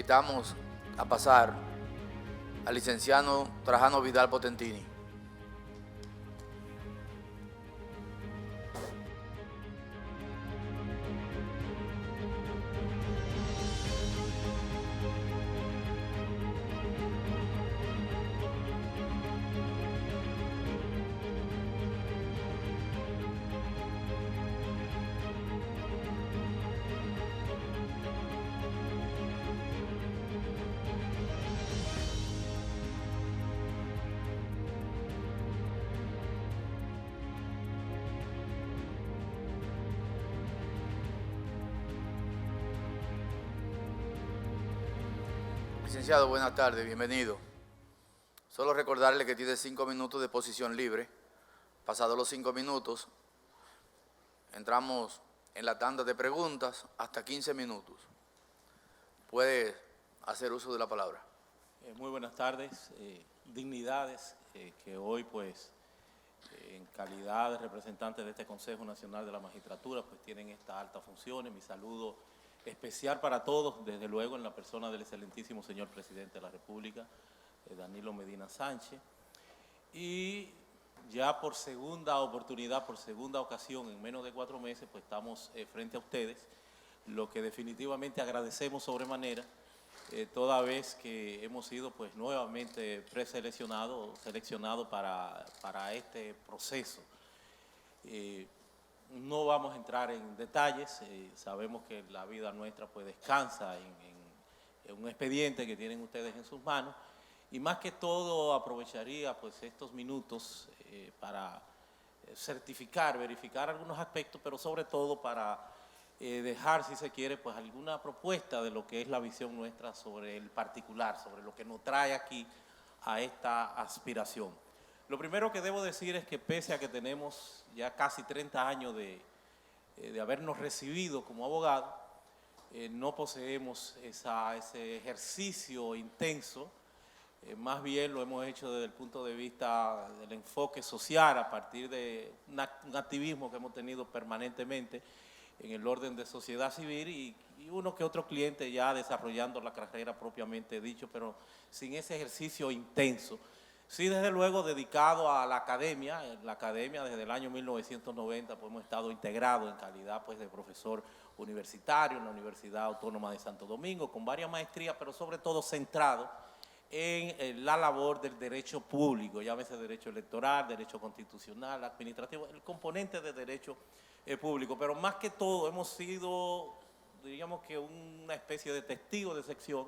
invitamos a pasar al licenciado Trajano Vidal Potentini. Licenciado, buenas tardes, bienvenido. Solo recordarle que tiene 5 minutos de posición libre. Pasados los 5 minutos, entramos en la tanda de preguntas hasta 15 minutos. Puede hacer uso de la palabra. Muy buenas tardes, dignidades que hoy pues en calidad de representantes de este Consejo Nacional de la Magistratura pues tienen esta alta función. Mi saludo especial para todos, desde luego en la persona del excelentísimo señor Presidente de la República, Danilo Medina Sánchez. Y ya por segunda oportunidad, por segunda ocasión, en menos de 4 meses, pues estamos frente a ustedes, lo que definitivamente agradecemos sobremanera, toda vez que hemos sido pues nuevamente preseleccionados, seleccionados para este proceso. No vamos a entrar en detalles, sabemos que la vida nuestra pues descansa en un expediente que tienen ustedes en sus manos, y más que todo aprovecharía pues estos minutos para certificar, verificar algunos aspectos, pero sobre todo para dejar, si se quiere, pues alguna propuesta de lo que es la visión nuestra sobre el particular, sobre lo que nos trae aquí a esta aspiración. Lo primero que debo decir es que pese a que tenemos ya casi 30 años de habernos recibido como abogado, no poseemos ese ejercicio intenso, más bien lo hemos hecho desde el punto de vista del enfoque social a partir de un activismo que hemos tenido permanentemente en el orden de sociedad civil y uno que otro cliente ya desarrollando la carrera propiamente dicho, pero sin ese ejercicio intenso. Sí, desde luego, dedicado a la academia. En la academia desde el año 1990 pues, hemos estado integrados en calidad pues, de profesor universitario en la Universidad Autónoma de Santo Domingo, con varias maestrías, pero sobre todo centrado en la labor del derecho público, llámese derecho electoral, derecho constitucional, administrativo, el componente de derecho público. Pero más que todo hemos sido, diríamos que una especie de testigo de sección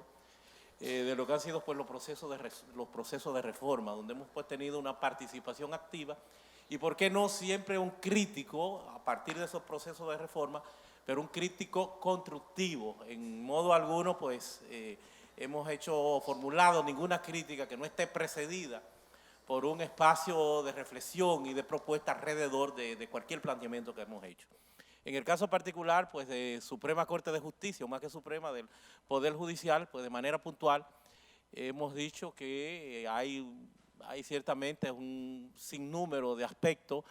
de lo que han sido pues, los procesos de reforma, donde hemos pues, tenido una participación activa y, ¿por qué no?, siempre un crítico a partir de esos procesos de reforma, pero un crítico constructivo. En modo alguno, pues, hemos formulado ninguna crítica que no esté precedida por un espacio de reflexión y de propuesta alrededor de cualquier planteamiento que hemos hecho. En el caso particular, pues, de Suprema Corte de Justicia, o más que Suprema, del Poder Judicial, pues, de manera puntual, hemos dicho que hay ciertamente un sinnúmero de aspectos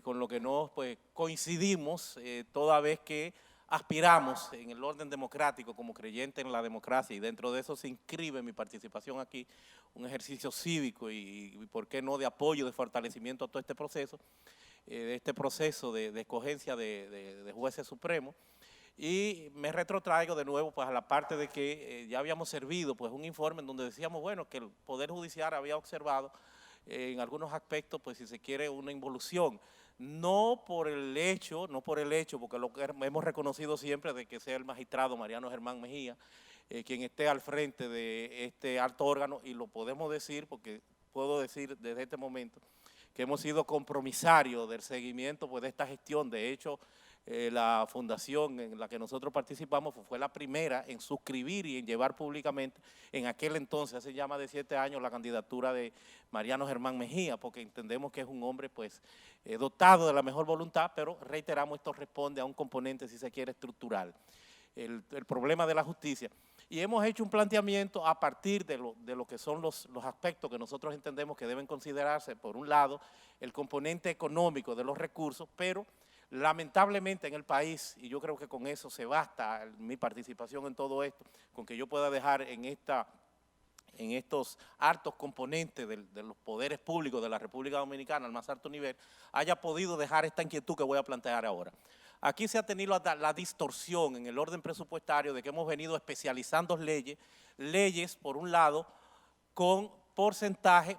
con lo que no pues, coincidimos, toda vez que aspiramos en el orden democrático como creyente en la democracia, y dentro de eso se inscribe mi participación aquí, un ejercicio cívico y ¿por qué no?, de apoyo, de fortalecimiento a todo este proceso, de escogencia de jueces supremos. Y me retrotraigo de nuevo pues, a la parte de que ya habíamos servido pues, un informe en donde decíamos bueno, que el Poder Judicial había observado en algunos aspectos, pues si se quiere, una involución. No por el hecho, porque lo que hemos reconocido siempre de que sea el magistrado Mariano Germán Mejía quien esté al frente de este alto órgano, y lo podemos decir porque puedo decir desde este momento que hemos sido compromisarios del seguimiento pues, de esta gestión. De hecho, la fundación en la que nosotros participamos fue la primera en suscribir y en llevar públicamente, en aquel entonces, hace ya más de 7 años, la candidatura de Mariano Germán Mejía, porque entendemos que es un hombre pues, dotado de la mejor voluntad, pero reiteramos, esto responde a un componente, si se quiere, estructural, el problema de la justicia. Y hemos hecho un planteamiento a partir de lo que son los aspectos que nosotros entendemos que deben considerarse. Por un lado, el componente económico de los recursos, pero Lamentablemente en el país, y yo creo que con eso se basta mi participación en todo esto, con que yo pueda dejar en estos altos componentes de los poderes públicos de la República Dominicana al más alto nivel, haya podido dejar esta inquietud que voy a plantear ahora. Aquí se ha tenido la distorsión en el orden presupuestario de que hemos venido especializando leyes por un lado, con porcentaje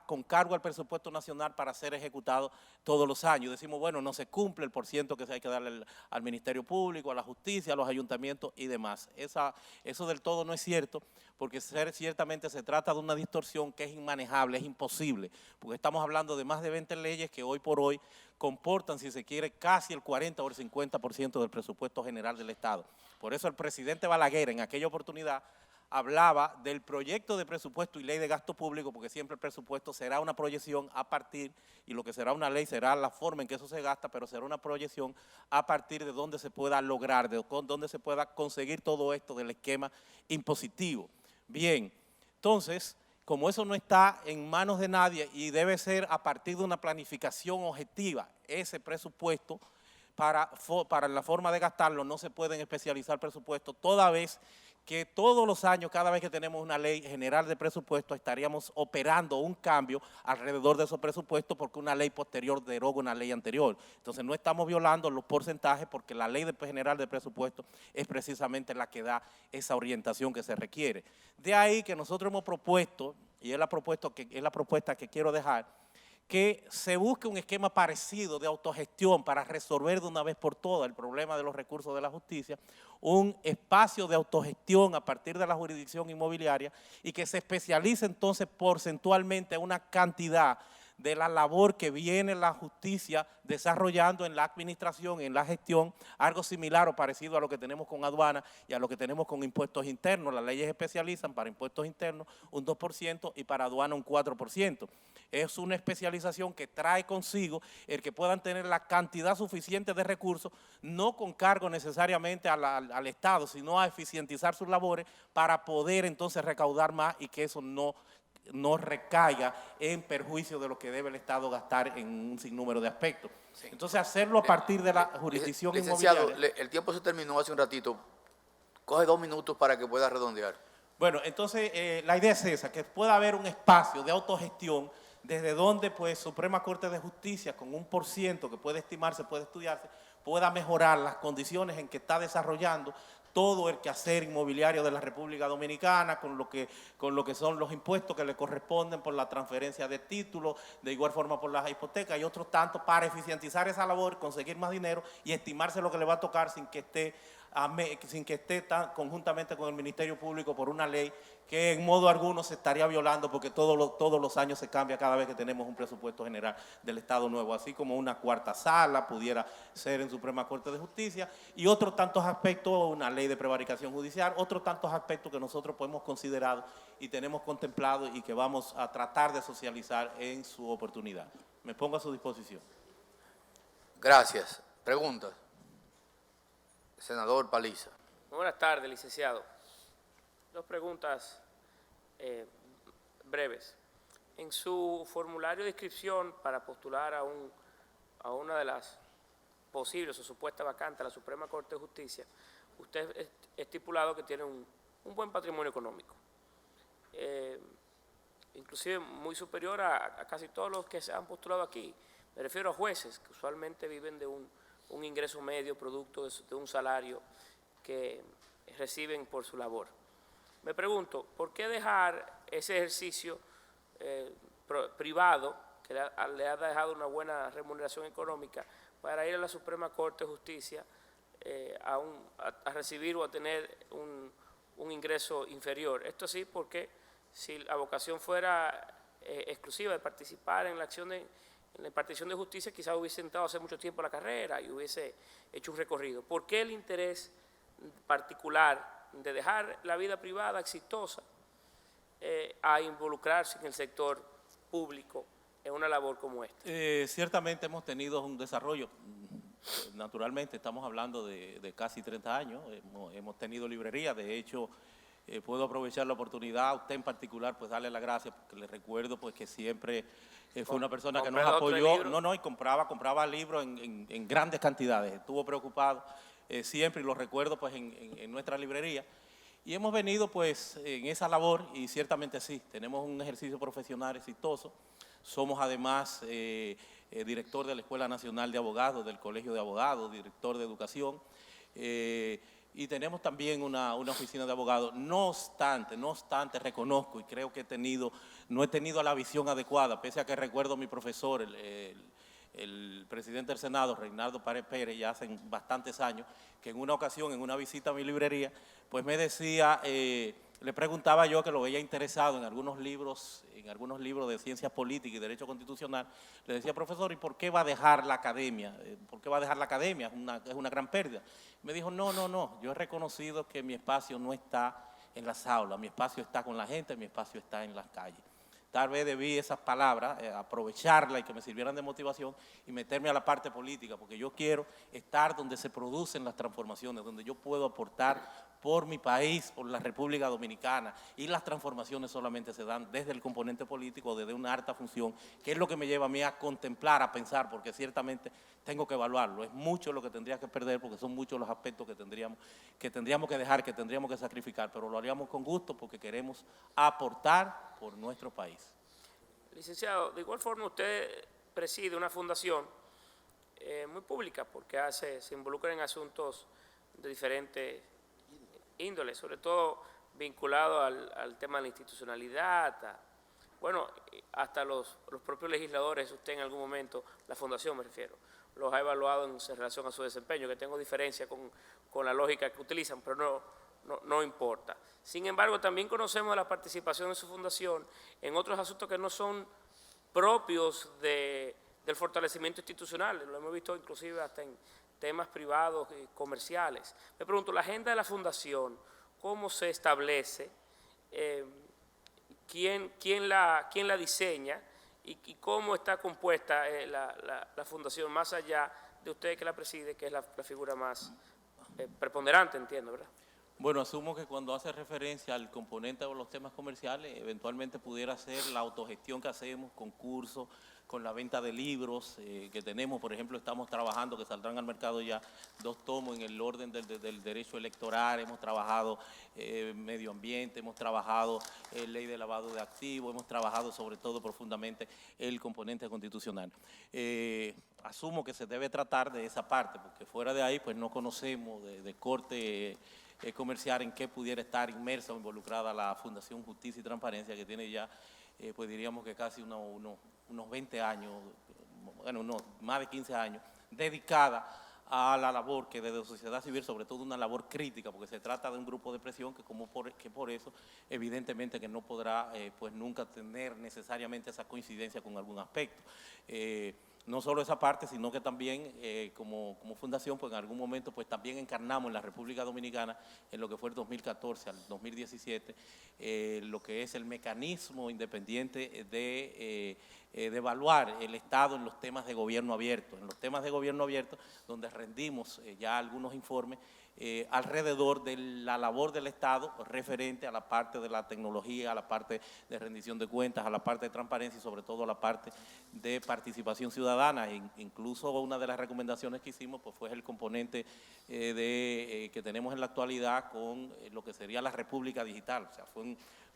con cargo al presupuesto nacional para ser ejecutado todos los años. Decimos, bueno, no se cumple el porciento que se hay que darle al Ministerio Público, a la justicia, a los ayuntamientos y demás. Eso del todo no es cierto, porque ciertamente se trata de una distorsión que es inmanejable, es imposible, porque estamos hablando de más de 20 leyes que hoy por hoy comportan, si se quiere, casi el 40 o el 50% del presupuesto general del Estado. Por eso el presidente Balaguer en aquella oportunidad hablaba del proyecto de presupuesto y ley de gasto público, porque siempre el presupuesto será una proyección a partir, y lo que será una ley será la forma en que eso se gasta, pero será una proyección a partir de donde se pueda lograr, de donde se pueda conseguir todo esto del esquema impositivo. Bien, entonces, como eso no está en manos de nadie y debe ser a partir de una planificación objetiva, ese presupuesto, para la forma de gastarlo, no se pueden especializar presupuestos, toda vez que todos los años, cada vez que tenemos una ley general de presupuesto, estaríamos operando un cambio alrededor de esos presupuestos porque una ley posterior deroga una ley anterior. Entonces no estamos violando los porcentajes porque la ley general de presupuesto es precisamente la que da esa orientación que se requiere. De ahí que nosotros hemos propuesto, y es la propuesta que quiero dejar, que se busque un esquema parecido de autogestión para resolver de una vez por todas el problema de los recursos de la justicia, un espacio de autogestión a partir de la jurisdicción inmobiliaria y que se especialice entonces porcentualmente una cantidad de la labor que viene la justicia desarrollando en la administración, en la gestión, algo similar o parecido a lo que tenemos con aduana y a lo que tenemos con impuestos internos. Las leyes especializan para impuestos internos un 2% y para aduana un 4%. Es una especialización que trae consigo el que puedan tener la cantidad suficiente de recursos, no con cargo necesariamente al Estado, sino a eficientizar sus labores para poder entonces recaudar más y que eso no recaiga en perjuicio de lo que debe el Estado gastar en un sinnúmero de aspectos. Sí. Entonces, hacerlo a partir de la jurisdicción licenciado, inmobiliaria. El tiempo se terminó hace un ratito. Coge 2 minutos para que pueda redondear. Bueno, entonces, la idea es esa, que pueda haber un espacio de autogestión desde donde, pues, Suprema Corte de Justicia, con un % que puede estimarse, puede estudiarse, pueda mejorar las condiciones en que está desarrollando todo el quehacer inmobiliario de la República Dominicana, con lo que son los impuestos que le corresponden por la transferencia de títulos, de igual forma por las hipotecas y otros tantos, para eficientizar esa labor, conseguir más dinero y estimarse lo que le va a tocar sin que esté conjuntamente con el Ministerio Público por una ley que en modo alguno se estaría violando porque todos los años se cambia cada vez que tenemos un presupuesto general del Estado nuevo, así como una cuarta sala pudiera ser en Suprema Corte de Justicia y otros tantos aspectos, una ley de prevaricación judicial, otros tantos aspectos que nosotros hemos considerado y tenemos contemplado y que vamos a tratar de socializar en su oportunidad. Me pongo a su disposición. Gracias. Preguntas. Senador Paliza. Muy buenas tardes, licenciado. 2 preguntas breves. En su formulario de inscripción para postular a una de las posibles o supuestas vacantes a la Suprema Corte de Justicia, usted ha estipulado que tiene un buen patrimonio económico, inclusive muy superior a casi todos los que se han postulado aquí. Me refiero a jueces que usualmente viven de un ingreso medio producto de un salario que reciben por su labor. Me pregunto, ¿por qué dejar ese ejercicio privado, que le ha dejado una buena remuneración económica, para ir a la Suprema Corte de Justicia a recibir o a tener un ingreso inferior? Esto sí, porque si la vocación fuera exclusiva de participar en la acción en la impartición de justicia, quizás hubiese entrado hace mucho tiempo a la carrera y hubiese hecho un recorrido. ¿Por qué el interés particular de dejar la vida privada exitosa a involucrarse en el sector público en una labor como esta? Ciertamente hemos tenido un desarrollo. Naturalmente estamos hablando de casi 30 años. Hemos tenido librería. De hecho, puedo aprovechar la oportunidad, a usted en particular, pues darle las gracias, porque le recuerdo pues que siempre fue una persona que nos apoyó, y compraba libros en grandes cantidades, estuvo preocupado siempre, y lo recuerdo pues en nuestra librería. Y hemos venido pues en esa labor, y ciertamente sí, tenemos un ejercicio profesional exitoso. Somos además director de la Escuela Nacional de Abogados, del Colegio de Abogados, director de Educación, y tenemos también una oficina de abogados. No obstante, reconozco y creo que no he tenido la visión adecuada, pese a que recuerdo a mi profesor, el presidente del Senado, Reinaldo Pared Pérez, ya hace bastantes años, que en una ocasión, en una visita a mi librería, pues me decía, le preguntaba yo, que lo veía interesado en algunos libros de ciencias políticas y derecho constitucional, le decía, profesor, ¿y por qué va a dejar la academia? ¿Por qué va a dejar la academia? Es una gran pérdida. Me dijo, no, yo he reconocido que mi espacio no está en las aulas, mi espacio está con la gente, mi espacio está en las calles. Tal vez debí esas palabras, aprovecharlas y que me sirvieran de motivación y meterme a la parte política, porque yo quiero estar donde se producen las transformaciones, donde yo puedo aportar por mi país, por la República Dominicana, y las transformaciones solamente se dan desde el componente político, desde una alta función, que es lo que me lleva a mí a contemplar, a pensar, porque ciertamente tengo que evaluarlo. Es mucho lo que tendría que perder, porque son muchos los aspectos que tendríamos que dejar, que tendríamos que sacrificar, pero lo haríamos con gusto porque queremos aportar por nuestro país. Licenciado, de igual forma usted preside una fundación muy pública porque se involucra en asuntos de diferentes índoles, sobre todo vinculado al tema de la institucionalidad, hasta los propios legisladores, usted en algún momento, la fundación me refiero, los ha evaluado en relación a su desempeño, que tengo diferencia con la lógica que utilizan, pero no importa. Sin embargo, también conocemos la participación de su fundación en otros asuntos que no son propios del fortalecimiento institucional, lo hemos visto inclusive hasta en temas privados y comerciales. Me pregunto, la agenda de la fundación, ¿cómo se establece? ¿Quién la diseña? ¿Y cómo está compuesta la fundación, más allá de usted que la preside, que es la figura más preponderante, entiendo, ¿verdad? Bueno, asumo que cuando hace referencia al componente de los temas comerciales, eventualmente pudiera ser la autogestión que hacemos, concursos, con la venta de libros que tenemos. Por ejemplo, estamos trabajando, que saldrán al mercado ya 2 tomos en el orden del derecho electoral, hemos trabajado medio ambiente, hemos trabajado ley de lavado de activos, hemos trabajado sobre todo profundamente el componente constitucional. Asumo que se debe tratar de esa parte, porque fuera de ahí pues no conocemos de corte comercial en qué pudiera estar inmersa o involucrada la Fundación Justicia y Transparencia, que tiene ya, pues diríamos que casi unos 20 años, bueno, más de 15 años, dedicada a la labor que desde la sociedad civil, sobre todo una labor crítica, porque se trata de un grupo de presión que por eso, evidentemente que no podrá pues nunca tener necesariamente esa coincidencia con algún aspecto. No solo esa parte, sino que también como fundación, pues en algún momento pues también encarnamos en la República Dominicana, en lo que fue el 2014 al 2017, lo que es el mecanismo independiente de evaluar el Estado en los temas de gobierno abierto. En los temas de gobierno abierto, donde rendimos ya algunos informes alrededor de la labor del Estado referente a la parte de la tecnología, a la parte de rendición de cuentas, a la parte de transparencia y sobre todo a la parte de participación ciudadana. Incluso una de las recomendaciones que hicimos pues, fue el componente que tenemos en la actualidad con lo que sería la República Digital. O sea,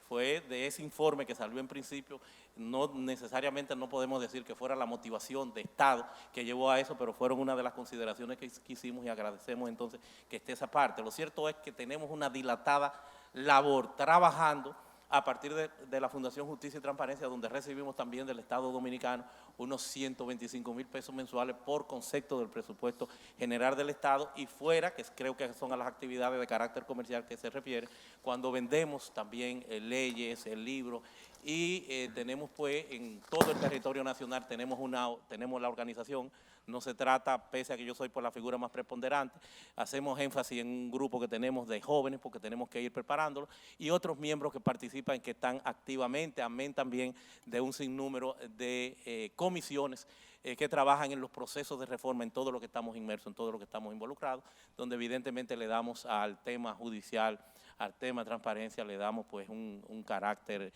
fue de ese informe que salió en principio, no necesariamente no podemos decir que fuera la motivación de Estado que llevó a eso, pero fueron una de las consideraciones que hicimos y agradecemos entonces que esté esa parte. Lo cierto es que tenemos una dilatada labor trabajando a partir de la Fundación Justicia y Transparencia, donde recibimos también del Estado Dominicano unos 125,000 pesos mensuales por concepto del presupuesto general del Estado, y fuera, que creo que son a las actividades de carácter comercial que se refiere, cuando vendemos también leyes, el libro, y tenemos pues en todo el territorio nacional tenemos la organización. No se trata, pese a que yo soy por la figura más preponderante, hacemos énfasis en un grupo que tenemos de jóvenes porque tenemos que ir preparándolos, y otros miembros que participan, que están activamente, amén también de un sinnúmero de comisiones que trabajan en los procesos de reforma, en todo lo que estamos inmersos, en todo lo que estamos involucrados, donde evidentemente le damos al tema judicial, al tema de transparencia le damos pues un carácter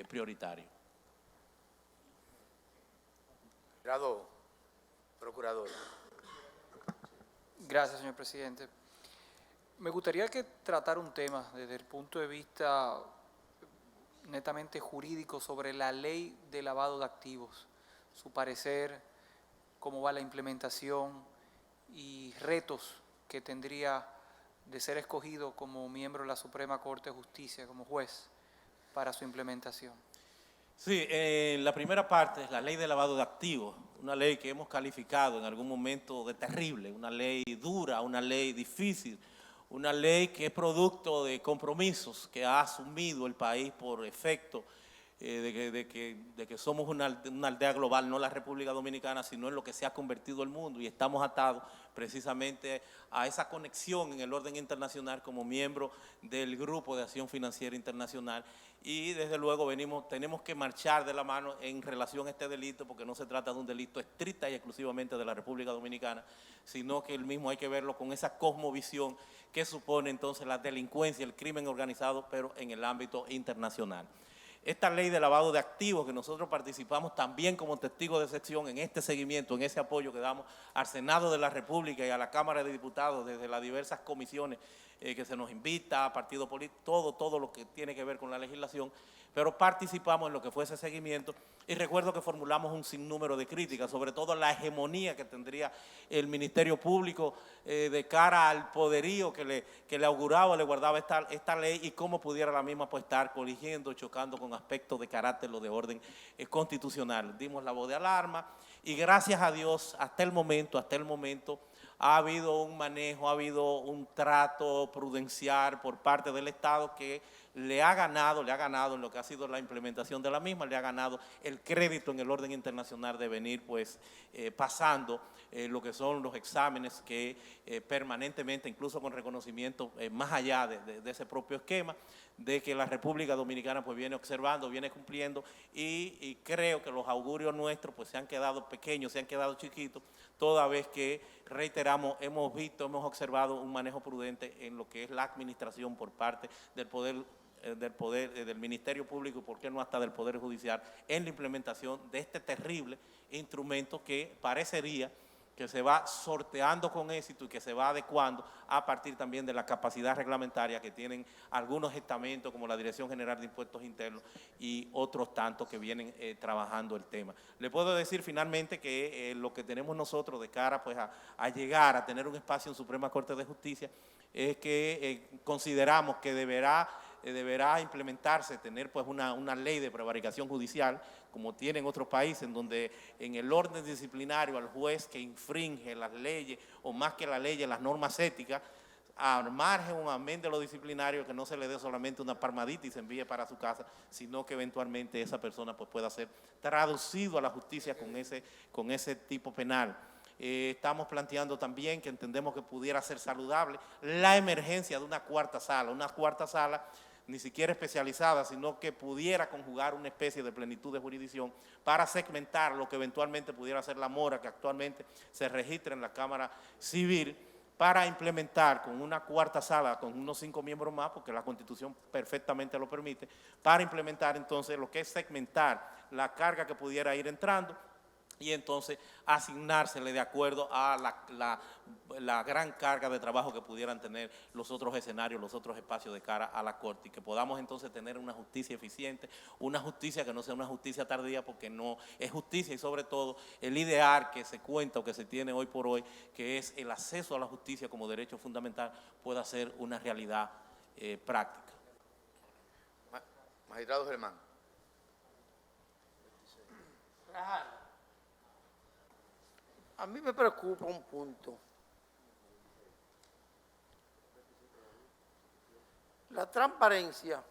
prioritario. Procurador. Gracias, señor presidente. Me gustaría que tratara un tema desde el punto de vista netamente jurídico sobre la ley de lavado de activos, su parecer, cómo va la implementación y retos que tendría de ser escogido como miembro de la Suprema Corte de Justicia, como juez, para su implementación. Sí, la primera parte es la ley de lavado de activos, una ley que hemos calificado en algún momento de terrible, una ley dura, una ley difícil, una ley que es producto de compromisos que ha asumido el país por efecto de que somos una aldea global, no la República Dominicana, sino en lo que se ha convertido el mundo, y estamos atados precisamente a esa conexión en el orden internacional como miembro del Grupo de Acción Financiera Internacional, y desde luego tenemos que marchar de la mano en relación a este delito, porque no se trata de un delito estricta y exclusivamente de la República Dominicana, sino que el mismo hay que verlo con esa cosmovisión que supone entonces la delincuencia, el crimen organizado, pero en el ámbito internacional. Esta ley de lavado de activos, que nosotros participamos también como testigos de sección en este seguimiento, en ese apoyo que damos al Senado de la República y a la Cámara de Diputados desde las diversas comisiones que se nos invita, a partidos políticos, todo lo que tiene que ver con la legislación, pero participamos en lo que fue ese seguimiento, y recuerdo que formulamos un sinnúmero de críticas, sobre todo la hegemonía que tendría el Ministerio Público de cara al poderío que le auguraba, le guardaba esta ley, y cómo pudiera la misma pues estar coligiendo, chocando con aspectos de carácter o de orden constitucional. Dimos la voz de alarma, y gracias a Dios hasta el momento ha habido un manejo, ha habido un trato prudencial por parte del Estado que le ha ganado en lo que ha sido la implementación de la misma, le ha ganado el crédito en el orden internacional de venir pues pasando lo que son los exámenes que permanentemente, incluso con reconocimiento más allá de ese propio esquema, de que la República Dominicana pues viene observando, viene cumpliendo, y creo que los augurios nuestros pues se han quedado pequeños, se han quedado chiquitos, toda vez que, reiteramos, hemos observado un manejo prudente en lo que es la administración por parte del Ministerio Público, y por qué no hasta del Poder Judicial, en la implementación de este terrible instrumento que parecería que se va sorteando con éxito y que se va adecuando a partir también de la capacidad reglamentaria que tienen algunos estamentos como la Dirección General de Impuestos Internos y otros tantos que vienen trabajando el tema. Le puedo decir finalmente que lo que tenemos nosotros de cara pues a llegar a tener un espacio en Suprema Corte de Justicia es que consideramos que deberá implementarse, tener pues una ley de prevaricación judicial, como tienen otros países, en donde en el orden disciplinario al juez que infringe las leyes, o más que las leyes, las normas éticas, al margen o amén de lo disciplinario, que no se le dé solamente una palmadita y se envíe para su casa, sino que eventualmente esa persona pues pueda ser traducido a la justicia con ese tipo penal. Estamos planteando también que entendemos que pudiera ser saludable la emergencia de una cuarta sala ni siquiera especializada, sino que pudiera conjugar una especie de plenitud de jurisdicción para segmentar lo que eventualmente pudiera ser la mora que actualmente se registra en la Cámara Civil, para implementar con una cuarta sala, con unos 5 miembros más, porque la Constitución perfectamente lo permite, para implementar entonces lo que es segmentar la carga que pudiera ir entrando, y entonces asignársele de acuerdo a la gran carga de trabajo que pudieran tener los otros escenarios, los otros espacios de cara a la Corte, y que podamos entonces tener una justicia eficiente, una justicia que no sea una justicia tardía, porque no es justicia, y sobre todo el ideal que se cuenta o que se tiene hoy por hoy, que es el acceso a la justicia como derecho fundamental, pueda ser una realidad práctica. Magistrado Germán. A mí me preocupa un punto. La transparencia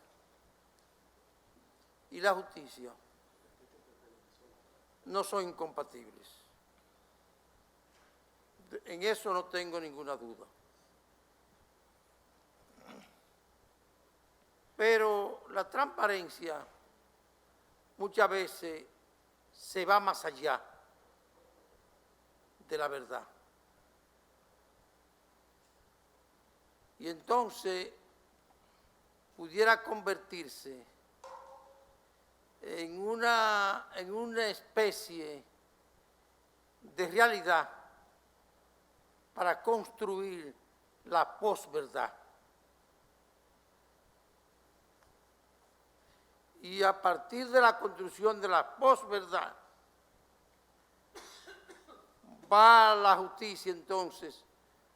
y la justicia no son incompatibles. En eso no tengo ninguna duda. Pero la transparencia muchas veces se va más allá de la verdad. Y entonces pudiera convertirse en una especie de realidad para construir la posverdad. Y a partir de la construcción de la posverdad, va la justicia entonces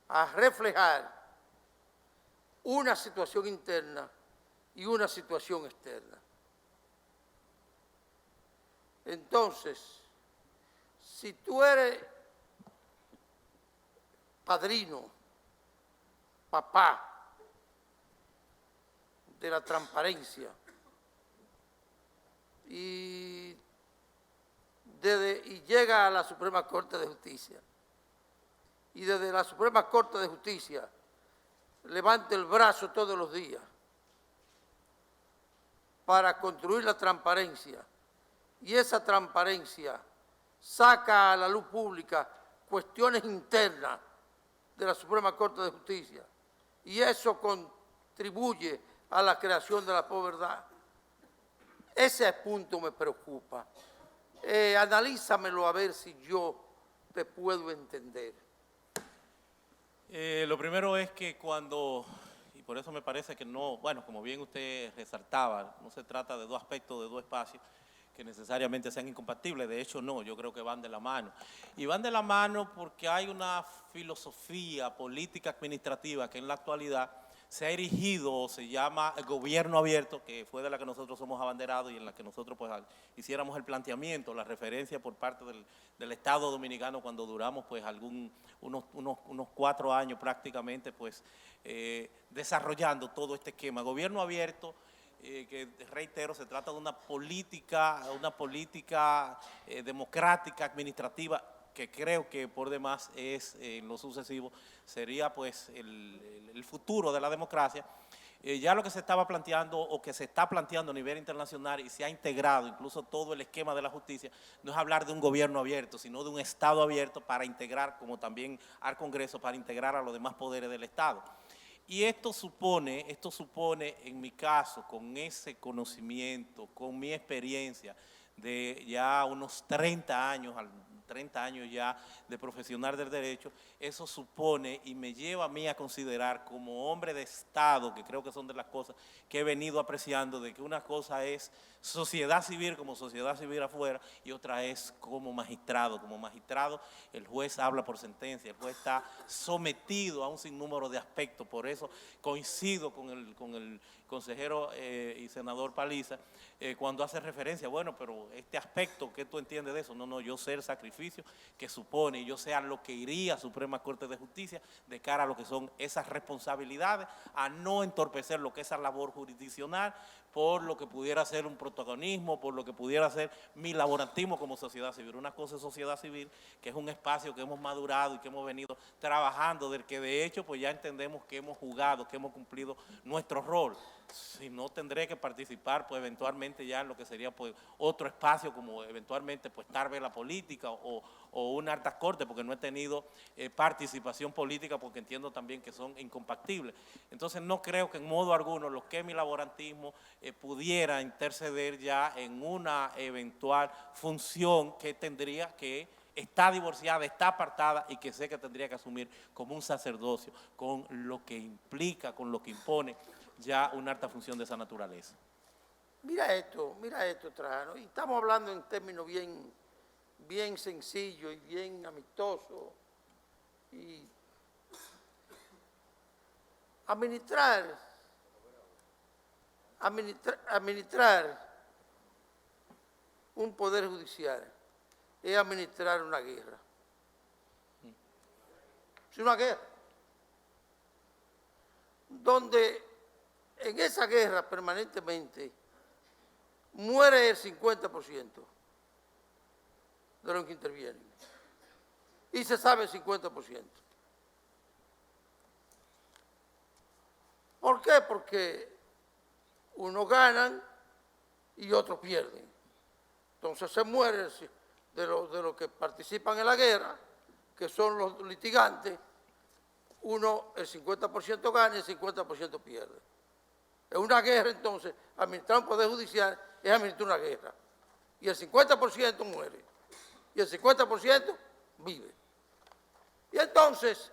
a reflejar una situación interna y una situación externa. Entonces, si tú eres padrino, papá de la transparencia, y llega a la Suprema Corte de Justicia, y desde la Suprema Corte de Justicia levanta el brazo todos los días para construir la transparencia, y esa transparencia saca a la luz pública cuestiones internas de la Suprema Corte de Justicia, y eso contribuye a la creación de la posverdad. Ese punto me preocupa. Analízamelo a ver si yo te puedo entender. Lo primero es que cuando, y por eso me parece que no, bueno, como bien usted resaltaba, no se trata de dos aspectos, de dos espacios que necesariamente sean incompatibles. De hecho, no, yo creo que van de la mano. Y van de la mano porque hay una filosofía política administrativa que en la actualidad se ha erigido o se llama gobierno abierto, que fue de la que nosotros somos abanderados y en la que nosotros pues hiciéramos el planteamiento, la referencia por parte del Estado Dominicano cuando duramos pues unos 4 años prácticamente pues desarrollando todo este esquema. Gobierno abierto, que reitero, se trata de una política democrática, administrativa, que creo que por demás es en lo sucesivo, sería pues el futuro de la democracia. Ya lo que se estaba planteando o que se está planteando a nivel internacional y se ha integrado incluso todo el esquema de la justicia, no es hablar de un gobierno abierto, sino de un Estado abierto para integrar, como también al Congreso, para integrar a los demás poderes del Estado. Y esto supone, en mi caso, con ese conocimiento, con mi experiencia de ya unos 30 años ya de profesional del derecho, eso supone y me lleva a mí a considerar como hombre de Estado, que creo que son de las cosas que he venido apreciando, de que una cosa es sociedad civil como sociedad civil afuera y otra es como magistrado. Como magistrado el juez habla por sentencia, el juez está sometido a un sinnúmero de aspectos, por eso coincido con el consejero y senador Paliza cuando hace referencia, bueno, pero este aspecto, ¿qué tú entiendes de eso? No, yo sé el sacrificio que supone y yo sé a lo que iría a Suprema Corte de Justicia de cara a lo que son esas responsabilidades, a no entorpecer lo que es la labor jurisdiccional por lo que pudiera ser un protagonismo, por lo que pudiera ser mi laborantismo como sociedad civil. Una cosa es sociedad civil, que es un espacio que hemos madurado y que hemos venido trabajando, del que de hecho pues ya entendemos que hemos jugado, que hemos cumplido nuestro rol. Si no, tendré que participar pues eventualmente ya en lo que sería pues otro espacio, como eventualmente pues tal vez la política o una alta corte, porque no he tenido participación política, porque entiendo también que son incompatibles. Entonces no creo que en modo alguno lo que es mi laborantismo pudiera interceder ya en una eventual función que tendría que está divorciada, está apartada y que sé que tendría que asumir como un sacerdocio, con lo que implica, con lo que impone ya una alta función de esa naturaleza. Mira esto, Trajano, y estamos hablando en términos bien sencillos y bien amistosos. Y administrar un poder judicial es administrar una guerra. Es una guerra donde en esa guerra permanentemente muere el 50% de los que intervienen y se sabe el 50%. ¿Por qué? Porque unos ganan y otros pierden. Entonces se muere de los que participan en la guerra, que son los litigantes, uno el 50% gana y el 50% pierde. En una guerra, entonces, administrar un poder judicial es administrar una guerra. Y el 50% muere. Y el 50% vive. Y entonces,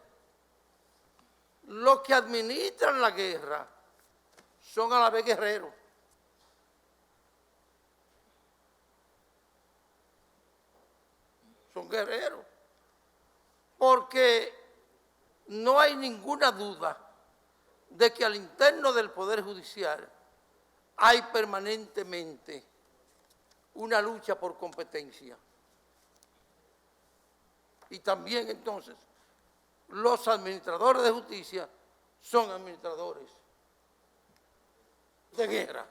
los que administran la guerra son a la vez guerreros. Son guerreros. Porque no hay ninguna duda de que al interno del Poder Judicial hay permanentemente una lucha por competencia. Y también entonces los administradores de justicia son administradores de guerra.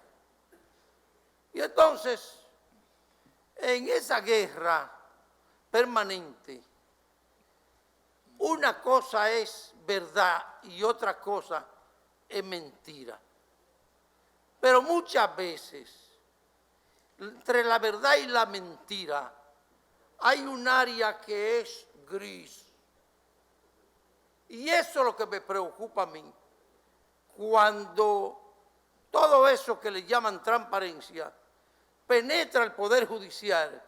Y entonces, en esa guerra permanente, una cosa es verdad y otra cosa es mentira. Pero muchas veces, entre la verdad y la mentira, hay un área que es gris. Y eso es lo que me preocupa a mí. Cuando todo eso que le llaman transparencia penetra el Poder Judicial,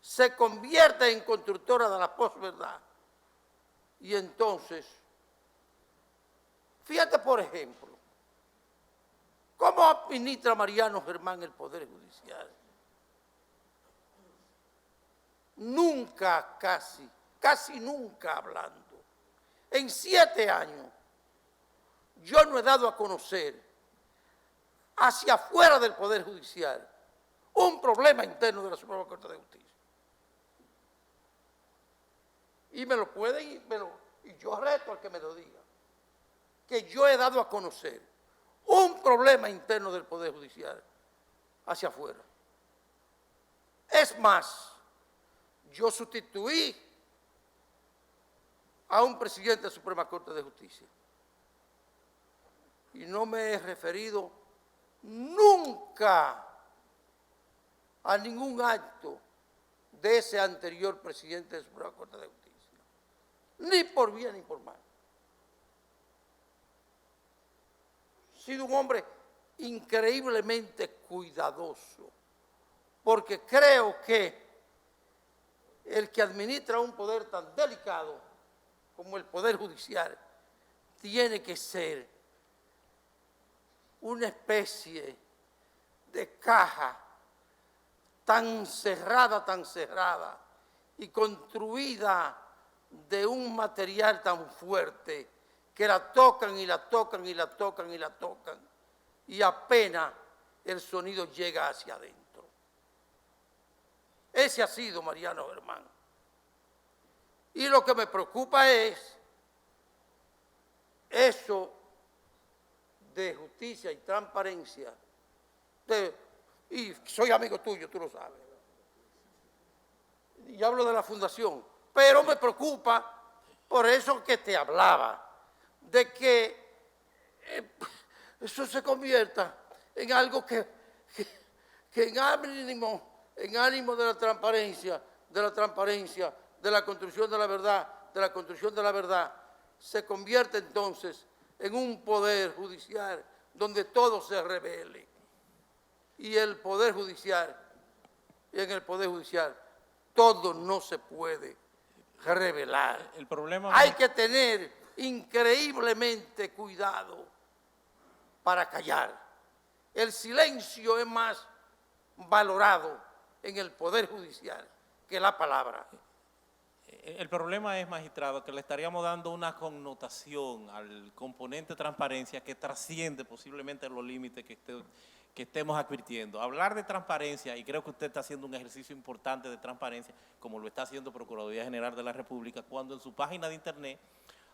se convierte en constructora de la posverdad. Y entonces, fíjate por ejemplo, ¿cómo administra Mariano Germán el Poder Judicial? Nunca, casi nunca hablando. En 7 años, yo no he dado a conocer hacia afuera del Poder Judicial un problema interno de la Suprema Corte de Justicia. Y me lo pueden, y yo reto al que me lo diga, que yo he dado a conocer un problema interno del Poder Judicial hacia afuera. Es más, yo sustituí a un presidente de la Suprema Corte de Justicia y no me he referido nunca a ningún acto de ese anterior presidente de la Suprema Corte de Justicia, ni por bien ni por mal. He sido un hombre increíblemente cuidadoso, porque creo que el que administra un poder tan delicado como el Poder Judicial tiene que ser una especie de caja tan cerrada y construida de un material tan fuerte que la tocan y la tocan y la tocan y la tocan y apenas el sonido llega hacia adentro. Ese ha sido Mariano Germán. Y lo que me preocupa es eso de justicia y transparencia. Y soy amigo tuyo, tú lo sabes. Y hablo de la fundación. Pero me preocupa por eso que te hablaba, de que eso se convierta en algo que en ánimo de la transparencia, de la construcción de la verdad, se convierte entonces en un poder judicial donde todo se revele. Y en el Poder Judicial, todo no se puede revelar. El problema Hay que tener increíblemente cuidado para callar. El silencio es más valorado en el Poder Judicial que la palabra. El problema es, magistrado, que le estaríamos dando una connotación al componente transparencia que trasciende posiblemente los límites que estemos advirtiendo. Hablar de transparencia, y creo que usted está haciendo un ejercicio importante de transparencia, como lo está haciendo Procuraduría General de la República, cuando en su página de internet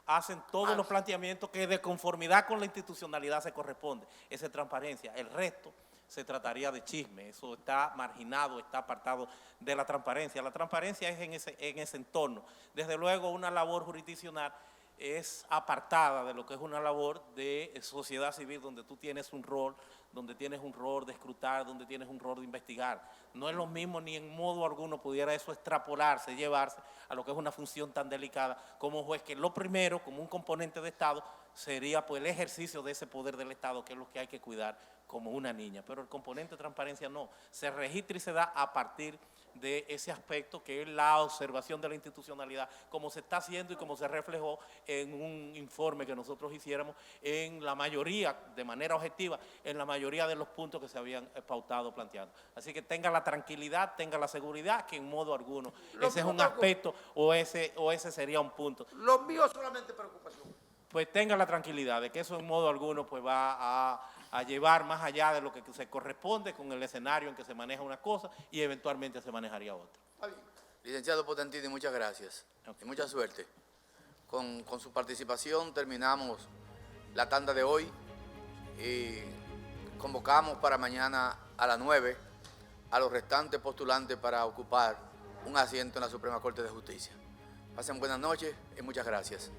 hacen todos los planteamientos que de conformidad con la institucionalidad se corresponde. Esa es transparencia. El resto se trataría de chisme, eso está marginado, está apartado de la transparencia. La transparencia es en ese entorno. Desde luego, una labor jurisdiccional es apartada de lo que es una labor de sociedad civil, donde tú tienes un rol donde tienes un rol de escrutar, donde tienes un rol de investigar. No es lo mismo, ni en modo alguno pudiera eso extrapolarse, llevarse a lo que es una función tan delicada como juez, que lo primero, como un componente de Estado, sería pues el ejercicio de ese poder del Estado, que es lo que hay que cuidar como una niña. Pero el componente de transparencia no, se registra y se da a partir de ese aspecto que es la observación de la institucionalidad, como se está haciendo y como se reflejó en un informe que nosotros hiciéramos en la mayoría, de manera objetiva, en la mayoría de los puntos que se habían pautado, planteando. Así que tenga la tranquilidad, tenga la seguridad, que en modo alguno ese es un aspecto o ese sería un punto. Lo mío es solamente preocupación. Pues tenga la tranquilidad de que eso en modo alguno pues va a llevar más allá de lo que se corresponde con el escenario en que se maneja una cosa y eventualmente se manejaría otra. Licenciado Potentini, muchas gracias y mucha suerte. Con su participación terminamos la tanda de hoy y convocamos para mañana a las 9 a los restantes postulantes para ocupar un asiento en la Suprema Corte de Justicia. Pasen buenas noches y muchas gracias.